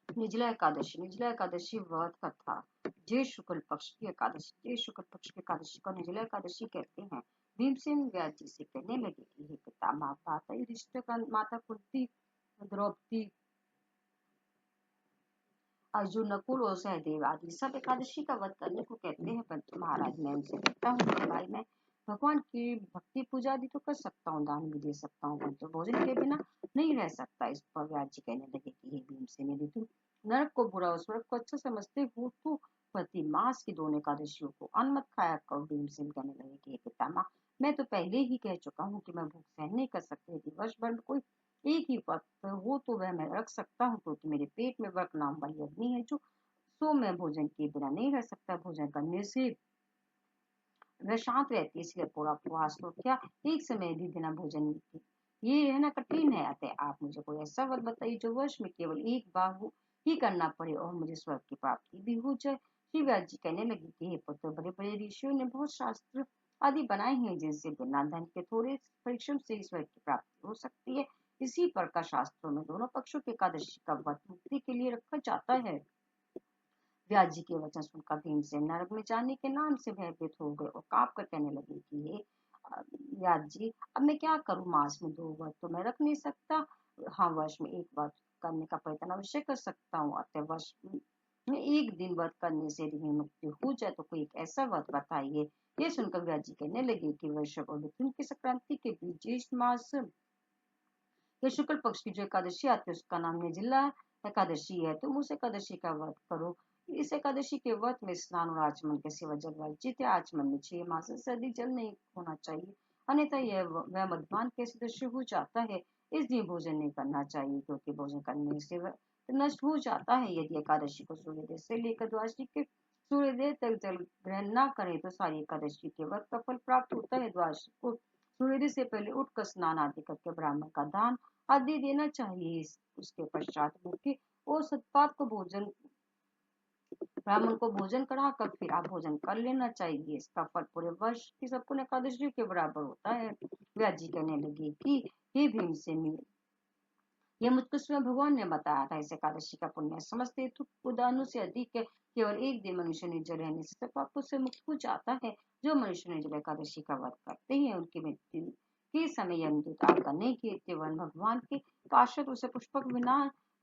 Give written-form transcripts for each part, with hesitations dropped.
निर्जला एकादशी व्रत कथा। ज्येष्ठ शुक्ल पक्ष की एकादशी। ज्येष्ठ शुक्ल पक्ष की एकादशी को निर्जला एकादशी कहते हैं। भीमसेन व्यास जी से कहने लगे कि हे पितामह, भ्राता युधिष्ठिर, माता कुंती, द्रौपदी, अर्जुन, नकुल और सहदेव आदि सब एकादशी का व्रत करने को कहते हैं, परंतु महाराज मैं उनसे कहता हूँ कि भाई मैं भगवान की भक्ति पूजा आदि तो कर सकता हूँ, दान भी दे सकता हूँ, परंतु भोजन के बिना नहीं रह सकता। इस पर व्यास जी कहने लगे कि हे भीमसेन, यदि तुम नरक को बुरा और स्वर्ग को अच्छा समझते हो तो प्रति मास की दोनों एकादशियों को अन्न मत खाया करो। भीमसेन कहने लगे कि हे पितामह, मैं तो पहले ही कह चुका हूँ कि मैं भूख सहन नहीं कर सकती। यदि वर्ष भर में कोई एक ही वक्त हो तो वह मैं रख सकता हूँ, क्योंकि मेरे पेट में वर्क नाम वाली अग्नि है जो सो मैं भोजन के बिना नहीं रह सकता। भोजन करने से वह शांत रहती है, इसलिए पूरा उपवास तो क्या एक समय भी बिना भोजन के ये रहना कठिन है। अतः आप मुझे कोई ऐसा व्रत बताइए जो वर्ष में केवल एक बार ही करना पड़े और मुझे स्वर्ग की प्राप्ति भी हो जाए। श्री व्यास जी कहने लगे कि हे पुत्र, बड़े बड़े ऋषियों ने बहुत शास्त्र आदि बनाए हैं जिनसे बिना धन के थोड़े परिश्रम से ईश्वर की प्राप्ति हो सकती है। इसी प्रकार शास्त्रों में दोनों पक्षों के एकादशी का व्रत मुक्ति के लिए रखा जाता है। व्यास जी के वचन सुनकर भीमसेन नरक में जाने के नाम से भयभीत हो गए और कांप कर कहने लगे कि हे व्यास जी, अब मैं क्या करूं? मास में 2 व्रत तो मैं रख नहीं सकता। हाँ, वर्ष में एक व्रत करने का प्रयत्न अवश्य कर सकता हूँ। अतः वर्ष में एक दिन व्रत करने से यदि मुक्ति हो जाए तो कोई एक ऐसा व्रत बताइए। ये सुनकर व्यास जी कहने लगे कि वृषभ और मिथुन की संक्रांति के बीच ज्येष्ठ मास के शुक्ल पक्ष की जो एकादशी आती है उसका नाम निर्जला एकादशी है। तुम उस एकादशी का व्रत करो। इस एकादशी के व्रत में स्नान और आचमन के सिवा जलवाचित या आचमन में 6 मास से अधिक जल नहीं होना चाहिए, अन्यथा यह वह मद्यपान के सदृश हो जाता है। इस दिन भोजन नहीं करना चाहिए, क्योंकि भोजन करने से वह नष्ट हो जाता है। यदि एकादशी को सूर्योदय से लेकर द्वादशी के सूर्योदय तक जल ग्रहण न करें तो सारी एकादशी के व्रत का फल प्राप्त होता है। द्वादशी को सूर्योदय से पहले उठकर स्नान आदि करके ब्राह्मण का दान आदि देना चाहिए। उसके पश्चात भूखे और सत्पात को भोजन ब्राह्मण को भोजन कराकर फिर आप भोजन कर लेना चाहिए। इसका फल पूरे वर्ष की संपूर्ण एकादशी के बराबर होता है। व्यास जी कहने लगे कि हे भीमसेन, यह मुझको स्वयं भगवान ने बताया था। इस एकादशी का पुण्य समझते हेतु उदानों से अधिक है। केवल एक दिन मनुष्य निर्जल रहने से सब पापों से मुक्त हो जाता है। जो मनुष्य निर्जल एकादशी का व्रत करते हैं उनकी मृत्यु के समय यमदूत आज्ञा नहीं किए वन भगवान के पार्षद उसे पुष्पक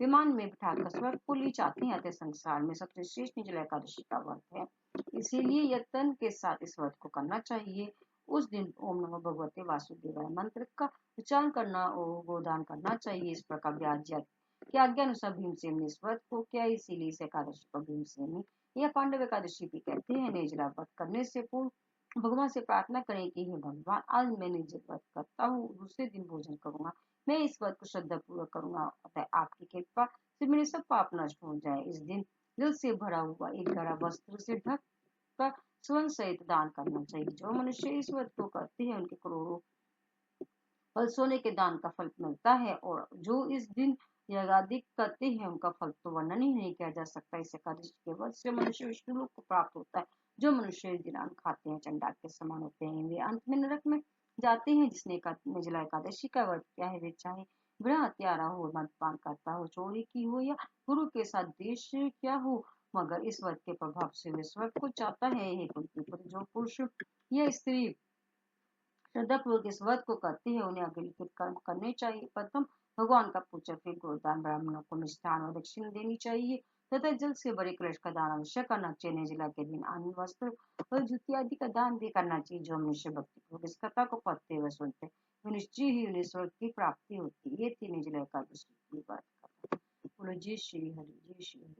विमान में बिठाकर स्वर्ग को ले जाते हैं। अतः संसार में सबसे श्रेष्ठ निर्जला एकादशी का व्रत है, इसीलिए यत्न के साथ इस व्रत को करना चाहिए। उस दिन ओम नमो भगवते वासुदेवाय मंत्र का उच्चारण करना और गोदान करना चाहिए। इस प्रकार व्यास जी की आज्ञा अनुसार भीमसेन ने इस व्रत को किया, इसीलिए इस एकादशी को भीमसेनी या पांडव एकादशी भी कहते हैं। निर्जला व्रत करने से पूर्व भगवान से प्रार्थना करें कि हे भगवान, आज मैं निर्जल व्रत करता हूँ, दूसरे दिन भोजन करूंगा, मैं इस व्रत को श्रद्धा पूर्वक करूंगा, अतः आपकी कृपा से मेरे सब पाप नष्ट हो जाए। इस दिन जल से भरा हुआ एक गड़ा वस्त्र से ढक कर स्वर्ण सहित दान करना चाहिए। जो मनुष्य इस व्रत को करते हैं उनके करोड़ों फल सोने के दान का फल मिलता है, और जो इस दिन यज्ञादिक करते हैं उनका फल तो वर्णन ही नहीं किया जा सकता। इस एकादशी के व्रत से मनुष्य विष्णु लोक को प्राप्त होता है। जो मनुष्य इस दिन अन्न खाते हैं चंडाल के समान होते हैं, वे अंत में नरक में जाते हैं। जिसने निर्जला एकादशी का व्रत किया है वे चाहे गृह हत्यारा हो, मद्यपान करता हो, चोरी की हो या गुरु के साथ देश क्या हो, मगर इस व्रत के प्रभाव से वे स्वर्ग को जाता है। हे कुंती पुत्र, जो पुरुष या स्त्री श्रद्धापूर्वक इस व्रत को करते हैं उन्हें अग्निलिखित कर्म करने चाहिए। प्रथम भगवान का पूजा, फिर गोदान, ब्राह्मणों को मिष्ठान और दक्षिण देनी चाहिए तथा जल से बड़े कलश का दान अवश्य करना चाहिए। निर्जला के दिन अन्न, वस्त्र और जूती आदि का दान भी करना चाहिए। जो मनुष्य भक्ति पूर्वक इस कथा को पढ़ते हुए सुनते हैं निश्चय ही उन्हें स्वर्ग की प्राप्ति होती है। ये थी निर्जला एकादशी की बात। बोलो जय श्री हरि, जय श्री हरि।